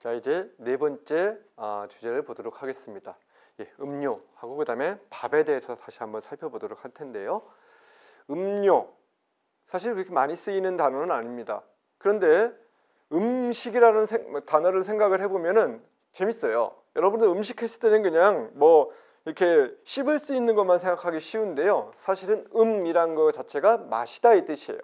자, 이제 네 번째 주제를 보도록 하겠습니다. 음료하고 그 다음에 밥에 대해서 다시 한번 살펴보도록 할 텐데요. 음료, 사실 그렇게 많이 쓰이는 단어는 아닙니다. 그런데 음식이라는 단어를 생각을 해보면은 재밌어요. 여러분들 음식 했을 때는 그냥 뭐 이렇게 씹을 수 있는 것만 생각하기 쉬운데요. 사실은 음이란 것 자체가 마시다 이 뜻이에요.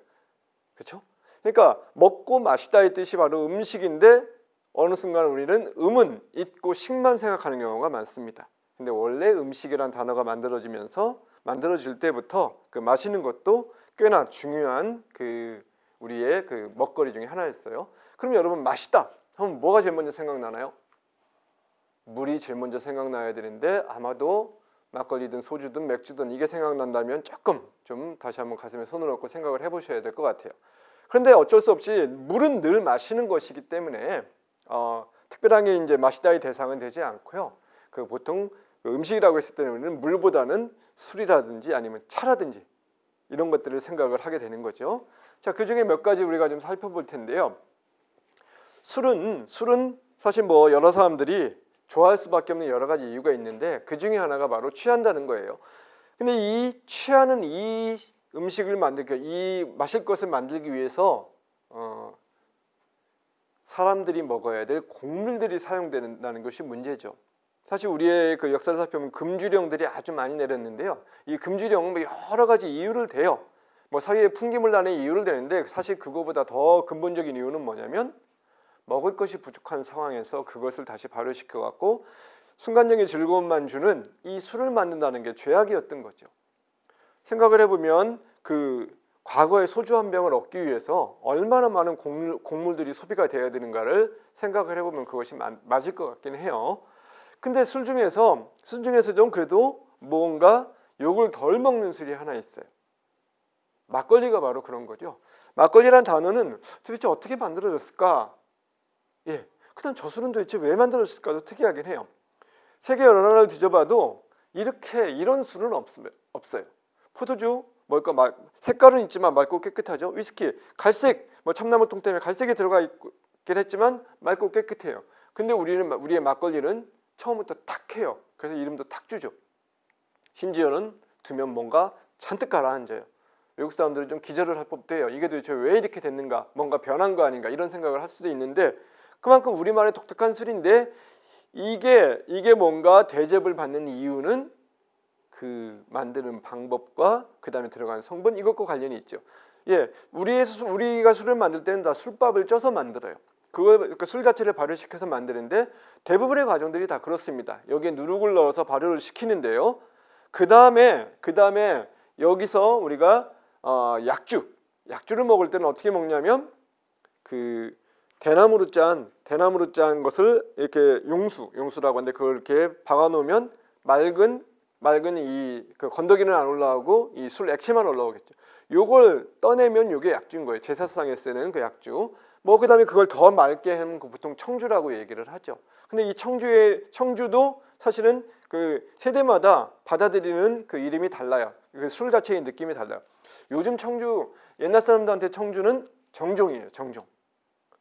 그렇죠? 그러니까 먹고 마시다 이 뜻이 바로 음식인데 어느 순간 우리는 음은 있고 식만 생각하는 경우가 많습니다. 근데 원래 음식이란 단어가 만들어질 때부터 그 마시는 것도 꽤나 중요한 우리의 먹거리 중에 하나였어요. 그럼 여러분 마시다 하면 뭐가 제일 먼저 생각나나요? 물이 제일 먼저 생각나야 되는데 아마도 막걸리든 소주든 맥주든 이게 생각난다면 조금 좀 다시 한번 가슴에 손을 얹고 생각을 해보셔야 될 것 같아요. 그런데 어쩔 수 없이 물은 늘 마시는 것이기 때문에 특별하게 이제 마시다의 대상은 되지 않고요. 보통 음식이라고 했을 때는 우리는 물보다는 술이라든지 아니면 차라든지 이런 것들을 생각을 하게 되는 거죠. 자, 그 중에 몇 가지 우리가 좀 살펴볼 텐데요. 술은 사실 뭐 여러 사람들이 좋아할 수밖에 없는 여러 가지 이유가 있는데 그 중에 하나가 바로 취한다는 거예요. 근데 이 취하는 이 음식을 이 마실 것을 만들기 위해서 사람들이 먹어야 될 곡물들이 사용된다는 것이 문제죠. 사실 우리의 역사를 살펴보면 금주령들이 아주 많이 내렸는데요. 이 금주령은 뭐 여러 가지 이유를 대요. 뭐 사회의 풍기문란의 이유를 대는데 사실 그거보다 더 근본적인 이유는 뭐냐면 먹을 것이 부족한 상황에서 그것을 다시 발효시켜 갖고 순간적인 즐거움만 주는 이 술을 만든다는 게 죄악이었던 거죠. 생각을 해보면 과거에 소주 한 병을 얻기 위해서 얼마나 많은 곡물들이 소비가 되어야 되는가를 생각을 해보면 그것이 맞을 것 같긴 해요. 근데 술 중에서 좀 그래도 뭔가 욕을 덜 먹는 술이 하나 있어요. 막걸리가 바로 그런 거죠. 막걸리란 단어는 도대체 어떻게 만들어졌을까? 그다음 저 술은 도대체 왜 만들어졌을까도 특이하긴 해요. 세계 여러 나라를 뒤져봐도 이런 술은 없어요. 포도주 색깔은 있지만 맑고 깨끗하죠. 위스키 갈색 참나무통 때문에 갈색이 들어가 있긴 했지만 맑고 깨끗해요. 근데 우리의 막걸리는 처음부터 탁해요. 그래서 이름도 탁주죠. 심지어는 두면 뭔가 잔뜩 가라앉아요. 외국 사람들은 좀 기절을 할 법도 해요. 이게 도대체 왜 이렇게 됐는가? 뭔가 변한 거 아닌가? 이런 생각을 할 수도 있는데 그만큼 우리만의 독특한 술인데 이게 뭔가 대접을 받는 이유는 만드는 방법과 그 다음에 들어가는 성분 이것과 관련이 있죠. 우리가 술을 만들 때는 다 술밥을 쪄서 만들어요. 술 자체를 발효시켜서 만드는데 대부분의 과정들이 다 그렇습니다. 여기에 누룩을 넣어서 발효를 시키는데요. 그 다음에 여기서 우리가 약주를 먹을 때는 어떻게 먹냐면 대나무로 짠 것을 이렇게 용수라고 하는데 그걸 이렇게 박아 놓으면 맑은 건더기는 안 올라오고 이 술 액체만 올라오겠죠. 요걸 떠내면 요게 약주인 거예요. 제사상에 쓰는 그 약주. 그다음에 그걸 더 맑게 하면 보통 청주라고 얘기를 하죠. 근데 이 청주도 사실은 세대마다 받아들이는 이름이 달라요. 술 자체의 느낌이 달라요. 요즘 옛날 사람들한테 청주는 정종이에요.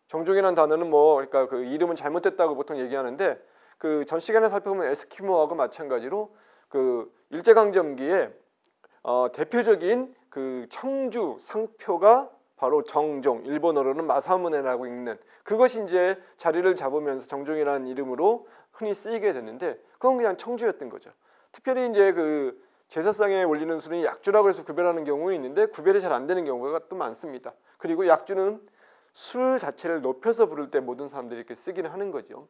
정종이라는 단어는 그러니까 이름은 잘못됐다고 보통 얘기하는데 전 시간에 살펴보면 에스키모하고 마찬가지로 일제강점기에 대표적인 청주 상표가 바로 정종, 일본어로는 마사무네라고 읽는 그것이 이제 자리를 잡으면서 정종이라는 이름으로 흔히 쓰이게 됐는데 그건 그냥 청주였던 거죠. 특별히 이제 제사상에 올리는 술은 약주라고 해서 구별하는 경우가 있는데 구별이 잘 안 되는 경우가 또 많습니다. 그리고 약주는 술 자체를 높여서 부를 때 모든 사람들이 이렇게 쓰기는 하는 거죠.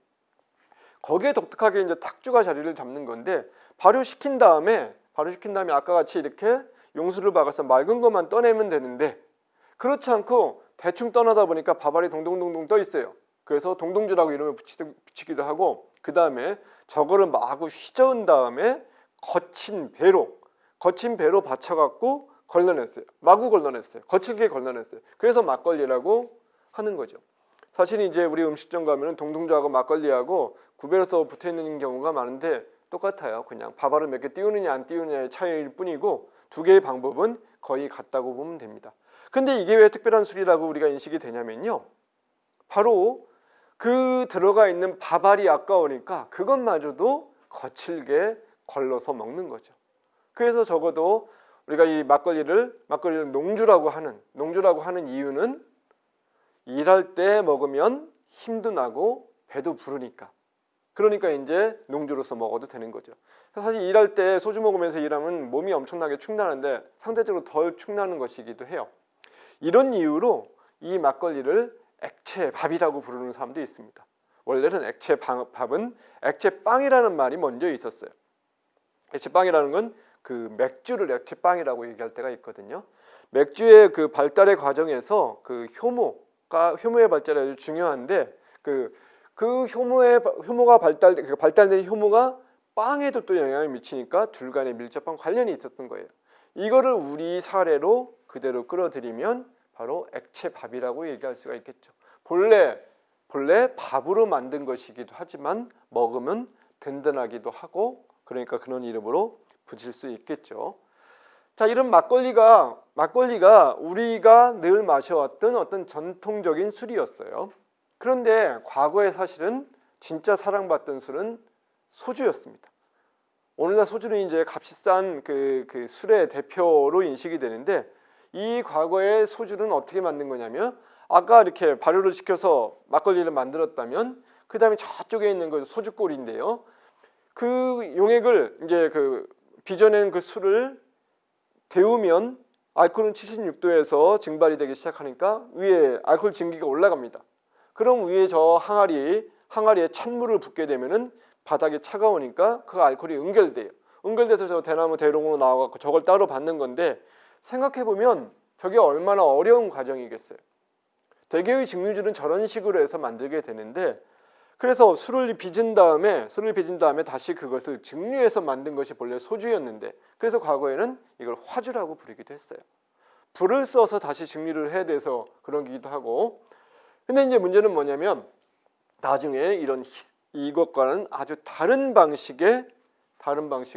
거기에 독특하게 이제 탁주가 자리를 잡는 건데 발효시킨 다음에 아까 같이 이렇게 용수를 박아서 맑은 것만 떠내면 되는데 그렇지 않고 대충 떠나다 보니까 밥알이 동동동동 떠 있어요. 그래서 동동주라고 이름을 붙이기도 하고 그 다음에 저거를 마구 휘저은 다음에 거친 배로 받쳐갖고 걸러냈어요. 마구 걸러냈어요. 거칠게 걸러냈어요. 그래서 막걸리라고 하는 거죠. 사실 이제 우리 음식점 가면은 동동주하고 막걸리하고 구별해서 붙어 있는 경우가 많은데 똑같아요. 그냥 밥알을 몇 개 띄우느냐 안 띄우느냐의 차이일 뿐이고 두 개의 방법은 거의 같다고 보면 됩니다. 근데 이게 왜 특별한 술이라고 우리가 인식이 되냐면요. 바로 그 들어가 있는 밥알이 아까우니까 그것마저도 거칠게 걸러서 먹는 거죠. 그래서 적어도 우리가 이 막걸리를 농주라고 하는 이유는 일할 때 먹으면 힘도 나고 배도 부르니까. 그러니까 이제 농주로서 먹어도 되는 거죠. 사실 일할 때 소주 먹으면서 일하면 몸이 엄청나게 축나는데 상대적으로 덜 축나는 것이기도 해요. 이런 이유로 이 막걸리를 액체밥이라고 부르는 사람도 있습니다. 원래는 액체밥은 액체빵이라는 말이 먼저 있었어요. 액체빵이라는 건 그 맥주를 액체빵이라고 얘기할 때가 있거든요. 맥주의 그 발달의 과정에서 그 효모의 발달이 아주 중요한데 그 효모가 발달된 효모가 빵에도 또 영향을 미치니까 둘 간의 밀접한 관련이 있었던 거예요. 이거를 우리 사례로 그대로 끌어들이면 바로 액체밥이라고 얘기할 수가 있겠죠. 본래 밥으로 만든 것이기도 하지만 먹으면 든든하기도 하고 그러니까 그런 이름으로 붙일 수 있겠죠. 자, 이런 막걸리가 우리가 늘 마셔왔던 어떤 전통적인 술이었어요. 그런데 과거에 사실은 진짜 사랑받던 술은 소주였습니다. 오늘날 소주는 이제 값이 싼 그 술의 대표로 인식이 되는데 이 과거의 소주는 어떻게 만든 거냐면 아까 이렇게 발효를 시켜서 막걸리를 만들었다면 그 다음에 저쪽에 있는 거 소주골인데요. 그 용액을 이제 빚어낸 그 술을 데우면 알코올은 76도에서 증발이 되기 시작하니까 위에 알코올 증기가 올라갑니다. 그럼 위에 저 항아리에 찬물을 붓게 되면은 바닥이 차가우니까 그 알코올이 응결돼요. 응결돼서 저 대나무 대롱으로 나와갖고 저걸 따로 받는 건데 생각해 보면 저게 얼마나 어려운 과정이겠어요. 대개의 증류주는 저런 식으로 해서 만들게 되는데 그래서 술을 빚은 다음에 다시 그것을 증류해서 만든 것이 본래 소주였는데 그래서 과거에는 이걸 화주라고 부르기도 했어요. 불을 써서 다시 증류를 해야 돼서 그런 기도 하고 근데 이제 문제는 뭐냐면 나중에 이것과는 아주 다른 방식의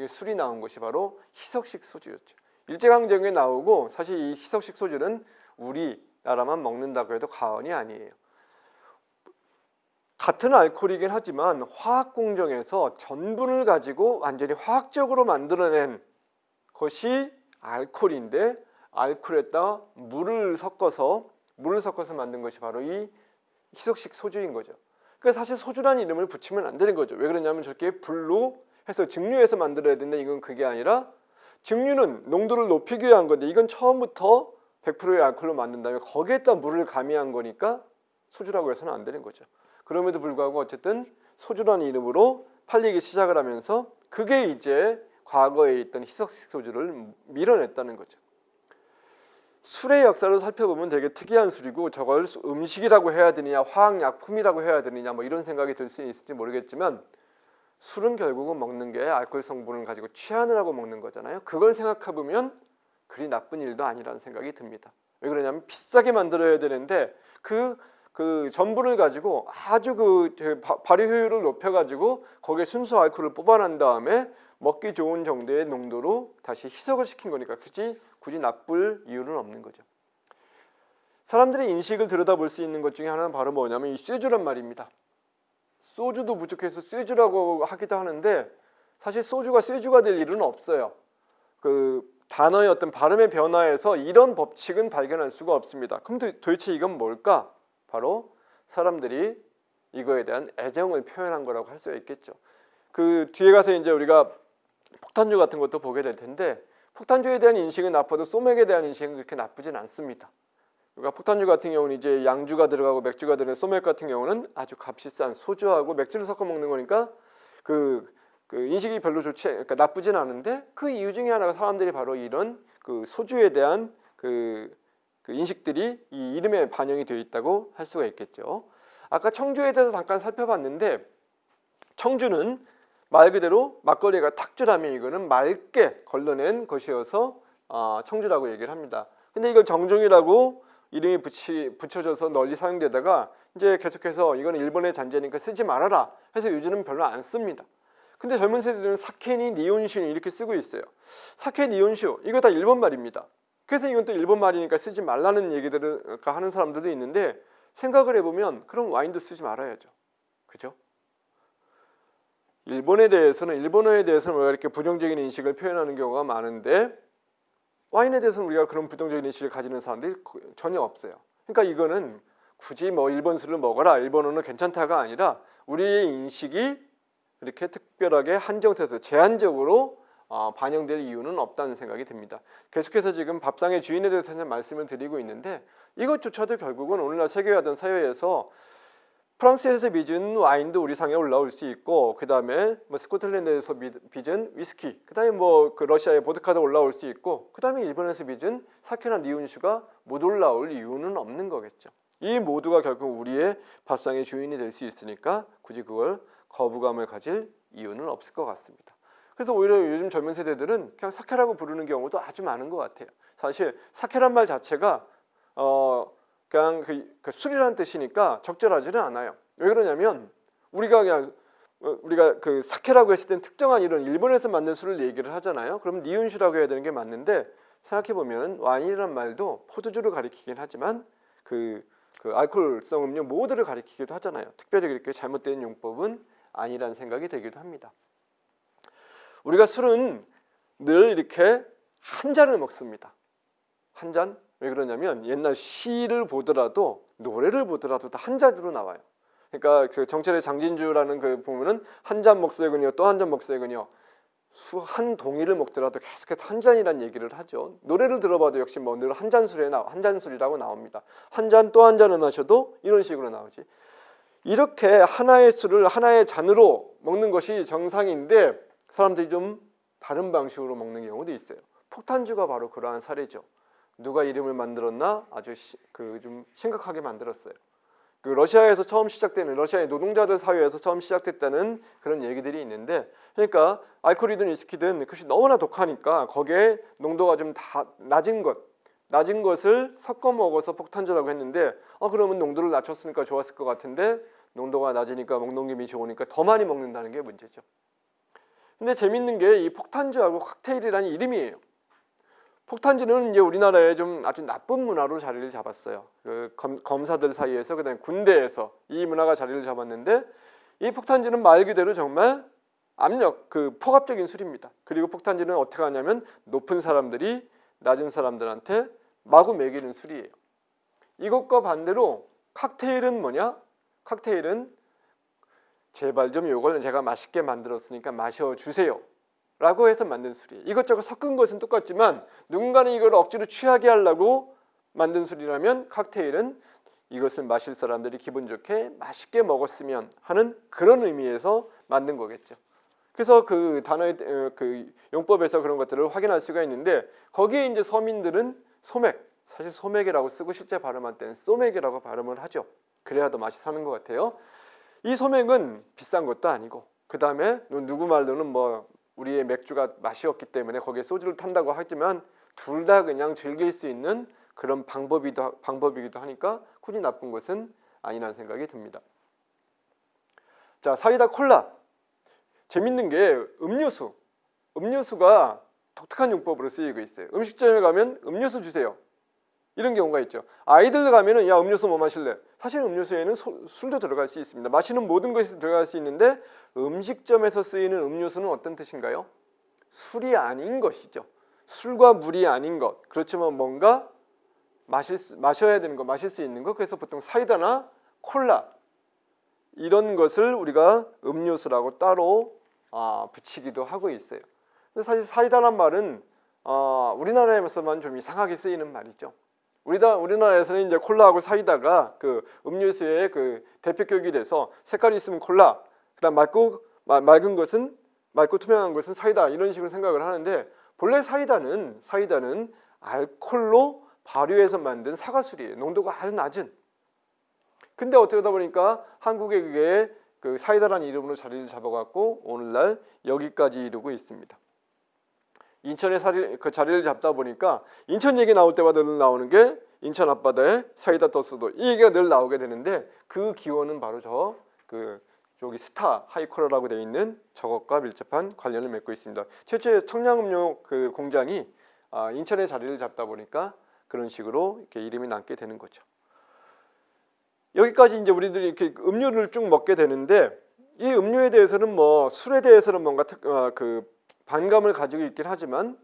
술이 나온 것이 바로 희석식 소주였죠. 일제강점기에 나오고 사실 이 희석식 소주는 우리나라만 먹는다고 해도 과언이 아니에요. 같은 알코올이긴 하지만 화학 공정에서 전분을 가지고 완전히 화학적으로 만들어낸 것이 알코올인데 알코올에다 물을 섞어서 만든 것이 바로 이 희석식 소주인 거죠. 그래서 사실 소주라는 이름을 붙이면 안 되는 거죠. 왜 그러냐면 저렇게 불로 해서 증류해서 만들어야 되는데 이건 그게 아니라 증류는 농도를 높이기 위한 건데 이건 처음부터 100%의 알코올로 만든 다음에 거기에다 물을 가미한 거니까 소주라고 해서는 안 되는 거죠. 그럼에도 불구하고 어쨌든 소주라는 이름으로 팔리기 시작을 하면서 그게 이제 과거에 있던 희석식 소주를 밀어냈다는 거죠. 술의 역사를 살펴보면 되게 특이한 술이고 저걸 음식이라고 해야 되느냐 화학약품이라고 해야 되느냐 뭐 이런 생각이 들 수 있을지 모르겠지만 술은 결국은 먹는 게 알코올 성분을 가지고 취하느라고 먹는 거잖아요. 그걸 생각해보면 그리 나쁜 일도 아니라는 생각이 듭니다. 왜 그러냐면 비싸게 만들어야 되는데 그 전분을 가지고 아주 발효 효율을 높여가지고 거기에 순수 알코올을 뽑아낸 다음에 먹기 좋은 정도의 농도로 다시 희석을 시킨 거니까 굳이 나쁠 이유는 없는 거죠. 사람들의 인식을 들여다볼 수 있는 것 중에 하나는 바로 뭐냐면 이 쇠주란 말입니다. 소주도 부족해서 쇠주라고 하기도 하는데 사실 소주가 쇠주가 될 일은 없어요. 그 단어의 어떤 발음의 변화에서 이런 법칙은 발견할 수가 없습니다. 그럼 도대체 이건 뭘까? 바로 사람들이 이거에 대한 애정을 표현한 거라고 할 수 있겠죠. 그 뒤에 가서 이제 우리가 폭탄주 같은 것도 보게 될 텐데 폭탄주에 대한 인식은 나빠도 소맥에 대한 인식은 그렇게 나쁘진 않습니다. 그러니까 폭탄주 같은 경우는 이제 양주가 들어가고 맥주가 들어가는 소맥 같은 경우는 아주 값이 싼 소주하고 맥주를 섞어 먹는 거니까 그 인식이 별로 그러니까 나쁘진 않은데 그 이유 중에 하나가 사람들이 바로 이런 그 소주에 대한 그 인식들이 이 이름에 반영이 되어 있다고 할 수가 있겠죠. 아까 청주에 대해서 잠깐 살펴봤는데 청주는 말 그대로 막걸리가 탁주라면 이거는 맑게 걸러낸 것이어서 청주라고 얘기를 합니다. 근데 이걸 정종이라고 이름이 붙여져서 널리 사용되다가 이제 계속해서 이거는 일본의 잔재니까 쓰지 말아라 해서 요즘은 별로 안 씁니다. 근데 젊은 세대들은 사케니 니온슈 이렇게 쓰고 있어요. 사케 니온슈 이거 다 일본 말입니다. 그래서 이건 또 일본 말이니까 쓰지 말라는 얘기들을 하는 사람들도 있는데 생각을 해보면 그럼 와인도 쓰지 말아야죠. 그죠? 일본어에 대해서는 우리가 이렇게 부정적인 인식을 표현하는 경우가 많은데 와인에 대해서는 우리가 그런 부정적인 인식을 가지는 사람들이 전혀 없어요. 그러니까 이거는 굳이 뭐 일본 술을 먹어라, 일본어는 괜찮다가 아니라 우리의 인식이 이렇게 특별하게 한정돼서 제한적으로 반영될 이유는 없다는 생각이 듭니다. 계속해서 지금 밥상의 주인에 대해서 말씀을 드리고 있는데 이것조차도 결국은 오늘날 세계화된 사회에서 프랑스에서 빚은 와인도 우리 상에 올라올 수 있고 그 다음에 뭐 스코틀랜드에서 빚은 위스키, 그 다음에 뭐 그 러시아의 보드카도 올라올 수 있고 그 다음에 일본에서 빚은 사케나 니온슈가 못 올라올 이유는 없는 거겠죠. 이 모두가 결국 우리의 밥상의 주인이 될 수 있으니까 굳이 그걸 거부감을 가질 이유는 없을 것 같습니다. 그래서 오히려 요즘 젊은 세대들은 그냥 사케라고 부르는 경우도 아주 많은 것 같아요. 사실 사케란 말 자체가 그냥 그 술이라는 뜻이니까 적절하지는 않아요. 왜 그러냐면 우리가 그 사케라고 했을 땐 특정한 이런 일본에서 만든 술을 얘기를 하잖아요. 그럼 니온슈라고 해야 되는 게 맞는데 생각해 보면 와인이란 말도 포도주를 가리키긴 하지만 그 알코올성 음료 모두를 가리키기도 하잖아요. 특별히 그렇게 잘못된 용법은 아니라는 생각이 들기도 합니다. 우리가 술은 늘 이렇게 한 잔을 먹습니다. 한 잔? 왜 그러냐면 옛날 시를 보더라도 노래를 보더라도 다 한 잔으로 나와요. 그러니까 그 정철의 장진주라는 그 보면은 한 잔 먹새군요, 또 한 잔 먹새군요. 한 동이를 먹더라도 계속해서 한 잔이라는 얘기를 하죠. 노래를 들어봐도 역시 뭐 늘 한 잔술이라고 나옵니다. 한 잔 또 한 잔을 마셔도 이런 식으로 나오지. 이렇게 하나의 술을 하나의 잔으로 먹는 것이 정상인데 사람들이 좀 다른 방식으로 먹는 경우도 있어요. 폭탄주가 바로 그러한 사례죠. 누가 이름을 만들었나 아주 좀 심각하게 만들었어요. 그 러시아에서 처음 시작되는 러시아의 노동자들 사회에서 처음 시작됐다는 그런 얘기들이 있는데, 그러니까 알코올이든 위스키든 그것이 너무나 독하니까 거기에 농도가 좀 다 낮은 것을 섞어 먹어서 폭탄주라고 했는데 그러면 농도를 낮췄으니까 좋았을 것 같은데 농도가 낮으니까 먹는 게 좋으니까 더 많이 먹는다는 게 문제죠. 근데 재밌는 게 이 폭탄주하고 칵테일이라는 이름이에요. 폭탄주는 이제 우리나라에 좀 아주 나쁜 문화로 자리를 잡았어요. 그 검사들 사이에서 그다음에 군대에서 이 문화가 자리를 잡았는데 이 폭탄주는 말 그대로 정말 압력, 폭압적인 술입니다. 그리고 폭탄주는 어떻게 하냐면 높은 사람들이 낮은 사람들한테 마구 먹이는 술이에요. 이것과 반대로 칵테일은 뭐냐? 칵테일은 제발 좀 이걸 제가 맛있게 만들었으니까 마셔주세요 라고 해서 만든 술이에요. 이것저것 섞은 것은 똑같지만 누군가는 이걸 억지로 취하게 하려고 만든 술이라면 칵테일은 이것을 마실 사람들이 기분 좋게 맛있게 먹었으면 하는 그런 의미에서 만든 거겠죠. 그래서 그 단어의 그 용법에서 그런 것들을 확인할 수가 있는데 거기에 이제 서민들은 소맥, 사실 소맥이라고 쓰고 실제 발음할 때는 소맥이라고 발음을 하죠. 그래야 더 맛이 사는 것 같아요. 이 소맥은 비싼 것도 아니고 그 다음에 누구 말로는 뭐 우리의 맥주가 맛이 없기 때문에 거기에 소주를 탄다고 하지만 둘 다 그냥 즐길 수 있는 그런 방법이기도 하니까 굳이 나쁜 것은 아니라는 생각이 듭니다. 자, 사이다, 콜라. 재밌는 게 음료수가 독특한 용법으로 쓰이고 있어요. 음식점에 가면 음료수 주세요. 이런 경우가 있죠. 아이들 가면은 야 음료수 뭐 마실래? 사실 음료수에는 술도 들어갈 수 있습니다. 마시는 모든 것이 들어갈 수 있는데 음식점에서 쓰이는 음료수는 어떤 뜻인가요? 술이 아닌 것이죠. 술과 물이 아닌 것. 그렇지만 뭔가 마셔야 되는 것, 마실 수 있는 것. 그래서 보통 사이다나 콜라 이런 것을 우리가 음료수라고 따로 붙이기도 하고 있어요. 근데 사실 사이다란 말은 우리나라에서만 좀 이상하게 쓰이는 말이죠. 우리나라에서는 이제 콜라하고 사이다가 그 음료수의 그 대표격이 돼서 색깔이 있으면 콜라, 그다음 맑은 것은 맑고 투명한 것은 사이다 이런 식으로 생각을 하는데 본래 사이다는 알코올로 발효해서 만든 사과술이에요. 농도가 아주 낮은. 근데 어쩌다 보니까 한국에 그게 그 사이다라는 이름으로 자리를 잡아갖고 오늘날 여기까지 이르고 있습니다. 인천에 자리를 잡다 보니까 인천 얘기 나올 때마다 늘 나오는 게 인천 앞바다에 사이다 떴어도 이 얘기가 늘 나오게 되는데 그 기원은 바로 저기 스타 하이콜라라고 되어 있는 저것과 밀접한 관련을 맺고 있습니다. 최초의 청량음료 그 공장이 인천에 자리를 잡다 보니까 그런 식으로 이렇게 이름이 남게 되는 거죠. 여기까지 이제 우리들이 이렇게 음료를 쭉 먹게 되는데 이 음료에 대해서는 뭐 술에 대해서는 뭔가 그 반감을 가지고 있긴 하지만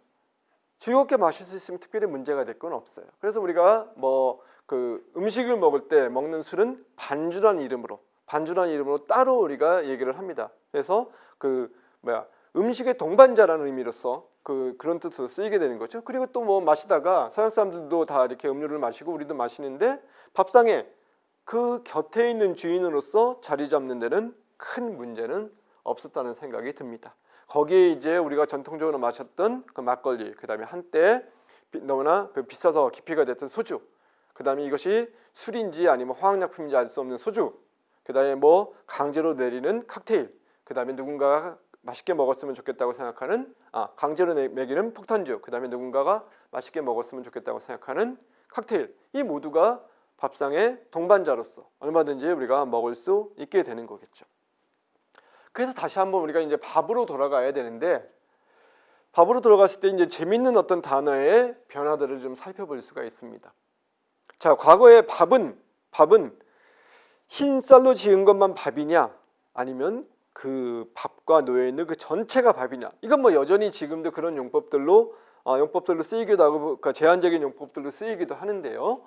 즐겁게 마실 수 있으면 특별히 문제가 될 건 없어요. 그래서 우리가 뭐 그 음식을 먹을 때 먹는 술은 반주란 이름으로 따로 우리가 얘기를 합니다. 그래서 그 음식의 동반자라는 의미로서 그런 뜻으로 쓰이게 되는 거죠. 그리고 또 뭐 마시다가 서양 사람들도 다 이렇게 음료를 마시고 우리도 마시는데 밥상에 그 곁에 있는 주인으로서 자리 잡는 데는 큰 문제는 없었다는 생각이 듭니다. 거기에 이제 우리가 전통적으로 마셨던 그 막걸리, 그다음에 한때 너무나 비싸서 기피가 됐던 소주, 그다음에 이것이 술인지 아니면 화학약품인지 알 수 없는 소주, 그다음에 뭐 강제로 내리는 칵테일, 그다음에 누군가가 맛있게 먹었으면 좋겠다고 생각하는 강제로 먹이는 폭탄주, 그다음에 누군가가 맛있게 먹었으면 좋겠다고 생각하는 칵테일, 이 모두가 밥상의 동반자로서 얼마든지 우리가 먹을 수 있게 되는 거겠죠. 그래서 다시 한번 우리가 이제 밥으로 돌아가야 되는데, 밥으로 들어갔을 때 이제 재밌는 어떤 단어의 변화들을 좀 살펴볼 수가 있습니다. 자, 과거의 밥은 흰 쌀로 지은 것만 밥이냐, 아니면 그 밥과 놓여 있는 그 전체가 밥이냐. 이건 뭐 여전히 지금도 그런 용법들로 쓰이기도 하고, 그러니까 제한적인 용법들로 쓰이기도 하는데요.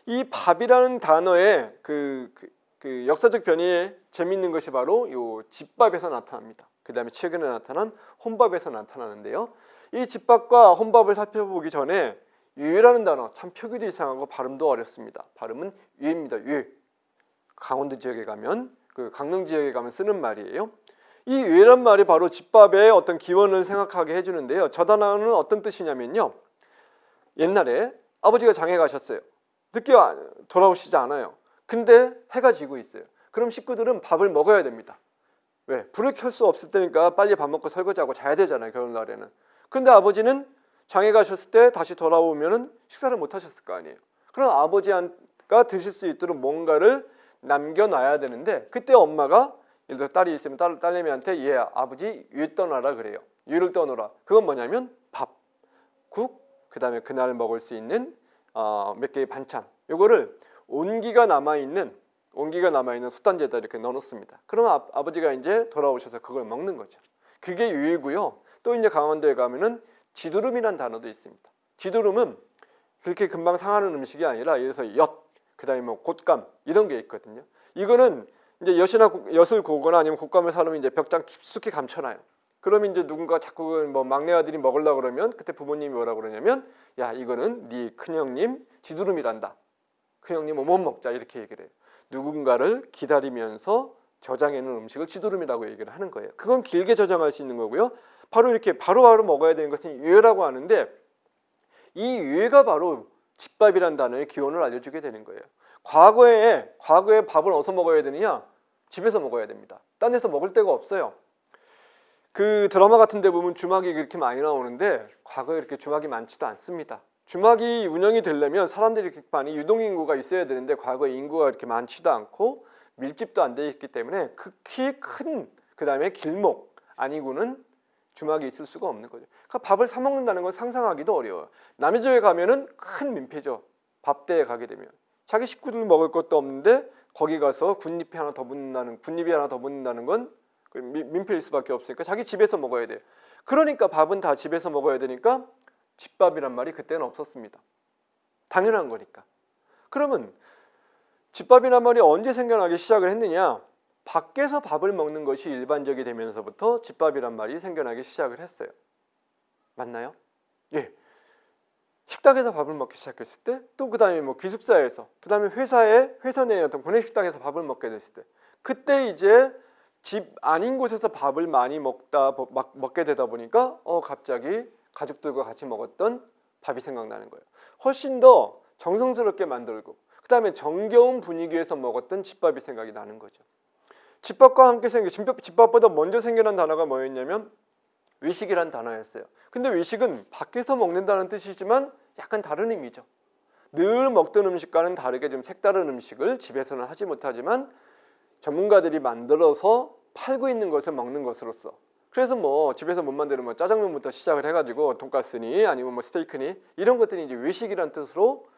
이 밥이라는 단어의 그 역사적 변이에 재미있는 것이 바로 요 집밥에서 나타납니다. 그 다음에 최근에 나타난 혼밥에서 나타나는데요. 이 집밥과 혼밥을 살펴보기 전에 유라는 단어, 참 표기도 이상하고 발음도 어렵습니다. 발음은 유입니다. 유. 강원도 지역에 가면, 그 강릉 지역에 가면 쓰는 말이에요. 이 유란 말이 바로 집밥의 어떤 기원을 생각하게 해주는데요. 저 단어는 어떤 뜻이냐면요. 옛날에 아버지가 장에 가셨어요. 늦게 돌아오시지 않아요. 근데 해가 지고 있어요. 그럼 식구들은 밥을 먹어야 됩니다. 왜? 불을 켤 수 없을 때니까 빨리 밥 먹고 설거지하고 자야 되잖아요. 겨울날에는. 그런데 아버지는 장에 가셨을 때 다시 돌아오면은 식사를 못 하셨을 거 아니에요. 그럼 아버지가 드실 수 있도록 뭔가를 남겨놔야 되는데, 그때 엄마가 예를 들어 딸이 있으면 딸내미한테 얘 아버지 유 떠나라 그래요. 유를 떠놓으라. 그건 뭐냐면 밥, 국, 그 다음에 그날 먹을 수 있는 몇 개의 반찬, 요거를 온기가 남아있는 솥단지에다 이렇게 넣어놓습니다. 그러면 아버지가 이제 돌아오셔서 그걸 먹는 거죠. 그게 유이고요. 또 이제 강원도에 가면은 지두름이라는 단어도 있습니다. 지두름은 그렇게 금방 상하는 음식이 아니라, 예를 들어서 엿, 그다음에 뭐 곶감 이런 게 있거든요. 이거는 이제 엿을 고거나 아니면 곶감을 사놓으면 이제 벽장 깊숙이 감춰놔요. 그러면 이제 누군가 자꾸 뭐 막내 아들이 먹으려고 그러면 그때 부모님이 뭐라고 그러냐면, 야 이거는 네 큰형님 지두름이란다. 큰형님 못 먹자 이렇게 얘기를 해요. 누군가를 기다리면서 저장해놓은 음식을 지두름이라고 얘기를 하는 거예요. 그건 길게 저장할 수 있는 거고요. 바로 이렇게 바로바로 먹어야 되는 것은 유예라고 하는데, 이 유예가 바로 집밥이라는 단어의 기원을 알려주게 되는 거예요. 과거에 밥을 어디서 먹어야 되느냐? 집에서 먹어야 됩니다. 딴 데서 먹을 데가 없어요. 그 드라마 같은 데 보면 주막이 그렇게 많이 나오는데 과거에 이렇게 주막이 많지도 않습니다. 주막이 운영이 되려면 사람들이 이렇게 많이 유동인구가 있어야 되는데 과거에 인구가 이렇게 많지도 않고 밀집도 안 돼 있기 때문에 극히 큰, 그 다음에 길목 아니고는 주막이 있을 수가 없는 거죠. 그러니까 밥을 사 먹는다는 건 상상하기도 어려워요. 남의 집에 가면은 큰 민폐죠. 밥대에 가게 되면 자기 식구들 먹을 것도 없는데 거기 가서 군립이 하나 더 붙는다는 건 민폐일 수밖에 없으니까 자기 집에서 먹어야 돼요. 그러니까 밥은 다 집에서 먹어야 되니까 집밥이란 말이 그때는 없었습니다. 당연한 거니까. 그러면 집밥이란 말이 언제 생겨나기 시작을 했느냐? 밖에서 밥을 먹는 것이 일반적이 되면서부터 집밥이란 말이 생겨나기 시작을 했어요. 맞나요? 예. 식당에서 밥을 먹기 시작했을 때, 또 그 다음에 뭐 기숙사에서, 그 다음에 회사 내 어떤 구내식당에서 밥을 먹게 됐을 때, 그때 이제 집 아닌 곳에서 밥을 많이 먹게 되다 보니까 갑자기 가족들과 같이 먹었던 밥이 생각나는 거예요. 훨씬 더 정성스럽게 만들고, 그 다음에 정겨운 분위기에서 먹었던 집밥이 생각이 나는 거죠. 집밥과 함께 집밥보다 먼저 생겨난 단어가 뭐였냐면 외식이란 단어였어요. 근데 외식은 밖에서 먹는다는 뜻이지만 약간 다른 의미죠. 늘 먹던 음식과는 다르게 좀 색다른 음식을 집에서는 하지 못하지만 전문가들이 만들어서 팔고 있는 것을 먹는 것으로서, 그래서 뭐 집에서 못 만드는 뭐 짜장면부터 시작을 해가지고 돈가스니 아니면 뭐 스테이크니 이런 것들이 이제 외식이란 뜻으로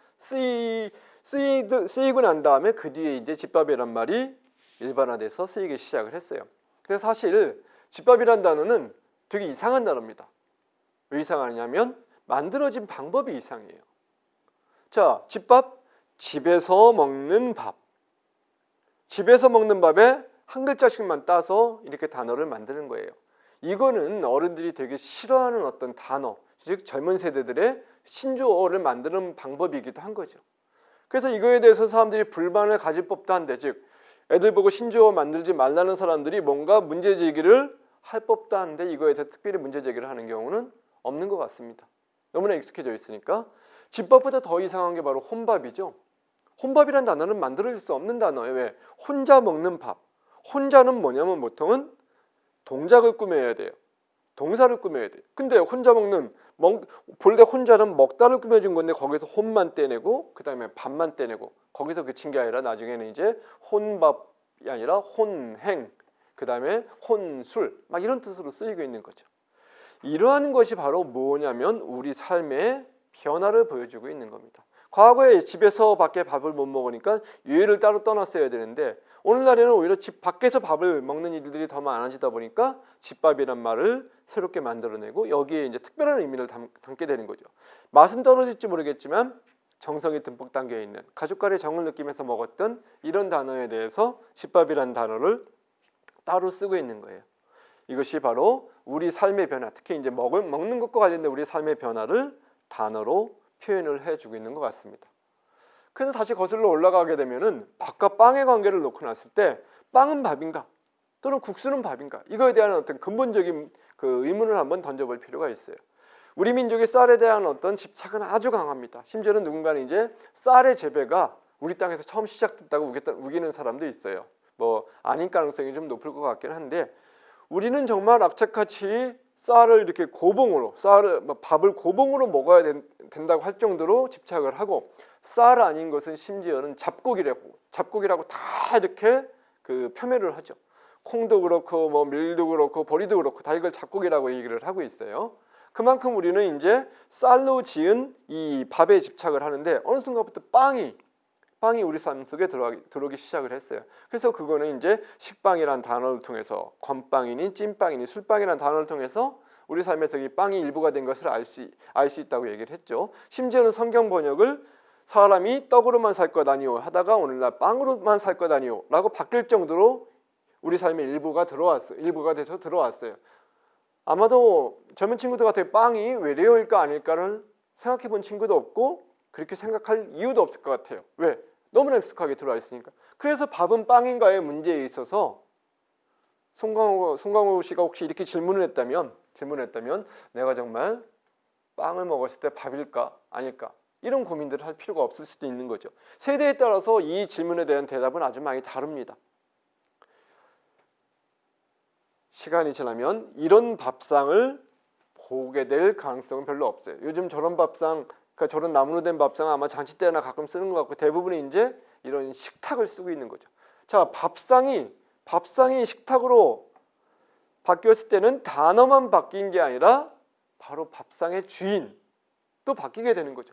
쓰이고 난 다음에 그 뒤에 이제 집밥이란 말이 일반화돼서 쓰이기 시작을 했어요. 그래서 사실 집밥이란 단어는 되게 이상한 단어입니다. 왜 이상하냐면 만들어진 방법이 이상해요. 자, 집밥, 집에서 먹는 밥. 집에서 먹는 밥에 한 글자씩만 따서 이렇게 단어를 만드는 거예요. 이거는 어른들이 되게 싫어하는 어떤 단어, 즉 젊은 세대들의 신조어를 만드는 방법이기도 한 거죠. 그래서 이거에 대해서 사람들이 불만을 가질 법도 한데, 즉 애들 보고 신조어 만들지 말라는 사람들이 뭔가 문제 제기를 할 법도 한데 이거에 대해서 특별히 문제 제기를 하는 경우는 없는 것 같습니다. 너무나 익숙해져 있으니까. 집밥보다 더 이상한 게 바로 혼밥이죠. 혼밥이란 단어는 만들어질 수 없는 단어예요. 왜? 혼자 먹는 밥. 혼자는 뭐냐면 보통은 동작을 꾸며야 돼요. 동사를 꾸며야 돼요. 근데 혼자 먹는 본래 혼자는 먹다를 꾸며준 건데 거기서 혼만 떼내고 그 다음에 밥만 떼내고 거기서 그친 게 아니라 나중에는 이제 혼밥이 아니라 혼행, 그 다음에 혼술 막 이런 뜻으로 쓰이고 있는 거죠. 이러한 것이 바로 뭐냐면 우리 삶의 변화를 보여주고 있는 겁니다. 과거에 집에서 밖에 밥을 못 먹으니까 유해를 따로 떠났어야 되는데 오늘날에는 오히려 집 밖에서 밥을 먹는 일들이 더 많아지다 보니까 집밥이란 말을 새롭게 만들어내고 여기에 이제 특별한 의미를 담게 되는 거죠. 맛은 떨어질지 모르겠지만 정성이 듬뿍 담겨 있는 가족 간의 정을 느끼면서 먹었던 이런 단어에 대해서 집밥이란 단어를 따로 쓰고 있는 거예요. 이것이 바로 우리 삶의 변화, 특히 이제 먹는 것과 관련된 우리 삶의 변화를 단어로 표현을 해주고 있는 것 같습니다. 그래서 다시 거슬러 올라가게 되면은 밥과 빵의 관계를 놓고 놨을 때 빵은 밥인가 또는 국수는 밥인가 이거에 대한 어떤 근본적인 그 의문을 한번 던져볼 필요가 있어요. 우리 민족의 쌀에 대한 어떤 집착은 아주 강합니다. 심지어는 누군가는 이제 쌀의 재배가 우리 땅에서 처음 시작됐다고 우기는 사람도 있어요. 뭐 아닐 가능성이 좀 높을 것 같긴 한데 우리는 정말 악착같이 쌀을 이렇게 밥을 고봉으로 먹어야 된다고 할 정도로 집착을 하고 쌀 아닌 것은 심지어는 잡곡이라고 다 이렇게 그 표면을 하죠. 콩도 그렇고 뭐 밀도 그렇고 보리도 그렇고 다 이걸 잡곡이라고 얘기를 하고 있어요. 그만큼 우리는 이제 쌀로 지은 이 밥에 집착을 하는데 어느 순간부터 빵이 우리 삶 속에 들어오기 시작을 했어요. 그래서 그거는 이제 식빵이란 단어를 통해서 건빵이니 찐빵이니 술빵이란 단어를 통해서 우리 삶에서 이 빵이 일부가 된 것을 알 수 있다고 얘기를 했죠. 심지어는 성경 번역을 사람이 떡으로만 살 것 아니오 하다가 오늘날 빵으로만 살 것 아니오 라고 바뀔 정도로 우리 삶의 일부가 돼서 들어왔어요. 아마도 젊은 친구들 같아요. 빵이 외래어일까 아닐까를 생각해 본 친구도 없고 그렇게 생각할 이유도 없을 것 같아요. 왜? 너무나 익숙하게 들어와 있으니까. 그래서 밥은 빵인가의 문제에 있어서 송강호 씨가 혹시 이렇게 질문을 했다면 내가 정말 빵을 먹었을 때 밥일까 아닐까 이런 고민들을 할 필요가 없을 수도 있는 거죠. 세대에 따라서 이 질문에 대한 대답은 아주 많이 다릅니다. 시간이 지나면 이런 밥상을 보게 될 가능성은 별로 없어요. 요즘 저런 밥상, 그러니까 저런 나무로 된 밥상 아마 잔치 때나 가끔 쓰는 것 같고 대부분이 이제 이런 식탁을 쓰고 있는 거죠. 자, 밥상이 식탁으로 바뀌었을 때는 단어만 바뀐 게 아니라 바로 밥상의 주인도 바뀌게 되는 거죠.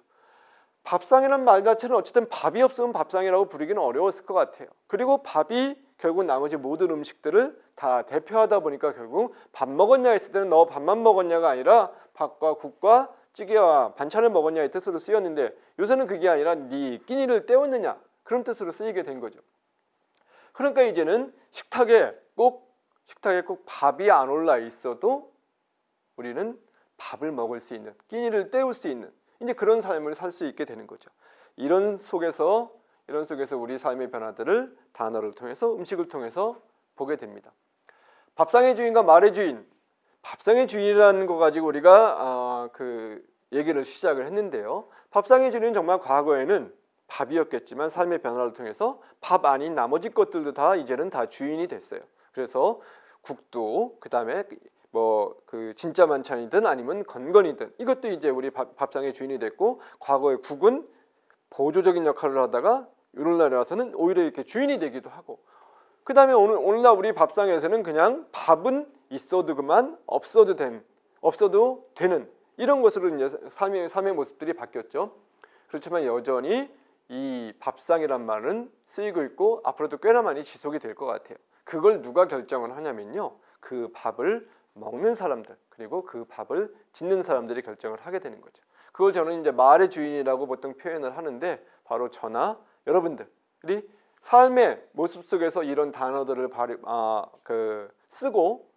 밥상이라는 말 자체는 어쨌든 밥이 없으면 밥상이라고 부르기는 어려웠을 것 같아요. 그리고 밥이 결국 나머지 모든 음식들을 다 대표하다 보니까 결국 밥 먹었냐 했을 때는 너 밥만 먹었냐가 아니라 밥과 국과 찌개와 반찬을 먹었냐의 뜻으로 쓰였는데 요새는 그게 아니라 네 끼니를 때웠느냐 그런 뜻으로 쓰이게 된 거죠. 그러니까 이제는 식탁에 꼭 밥이 안 올라 있어도 우리는 밥을 먹을 수 있는, 끼니를 때울 수 있는 이제 그런 삶을 살 수 있게 되는 거죠. 이런 속에서 우리 삶의 변화들을 단어를 통해서 음식을 통해서 보게 됩니다. 밥상의 주인과 말의 주인, 밥상의 주인이라는 거 가지고 우리가 그 얘기를 시작을 했는데요. 밥상의 주인은 정말 과거에는 밥이었겠지만 삶의 변화를 통해서 밥 아닌 나머지 것들도 다 이제는 다 주인이 됐어요. 그래서 국도 그다음에 뭐 그 진짜 반찬이든 아니면 건건이든 이것도 이제 우리 밥상의 주인이 됐고 과거의 국은 보조적인 역할을 하다가 오늘날에 와서는 오히려 이렇게 주인이 되기도 하고 그다음에 오늘날 우리 밥상에서는 그냥 밥은 있어도 그만 없어도 되는 이런 것으로 이제 삶의 모습들이 바뀌었죠. 그렇지만 여전히 이 밥상이란 말은 쓰이고 있고 앞으로도 꽤나 많이 지속이 될 것 같아요. 그걸 누가 결정을 하냐면요, 그 밥을 먹는 사람들 그리고 그 밥을 짓는 사람들이 결정을 하게 되는 거죠. 그걸 저는 이제 말의 주인이라고 보통 표현을 하는데, 바로 저나 여러분들이 삶의 모습 속에서 이런 단어들을 쓰고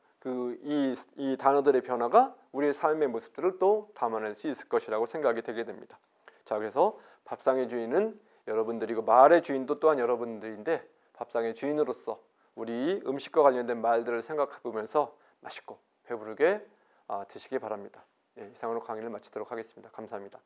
이 단어들의 변화가 우리의 삶의 모습들을 또 담아낼 수 있을 것이라고 생각이 되게 됩니다. 자, 그래서 밥상의 주인은 여러분들이고 말의 주인도 또한 여러분들인데, 밥상의 주인으로서 우리 음식과 관련된 말들을 생각해 보면서 맛있고 배부르게 드시기 바랍니다. 예, 이상으로 강의를 마치도록 하겠습니다. 감사합니다.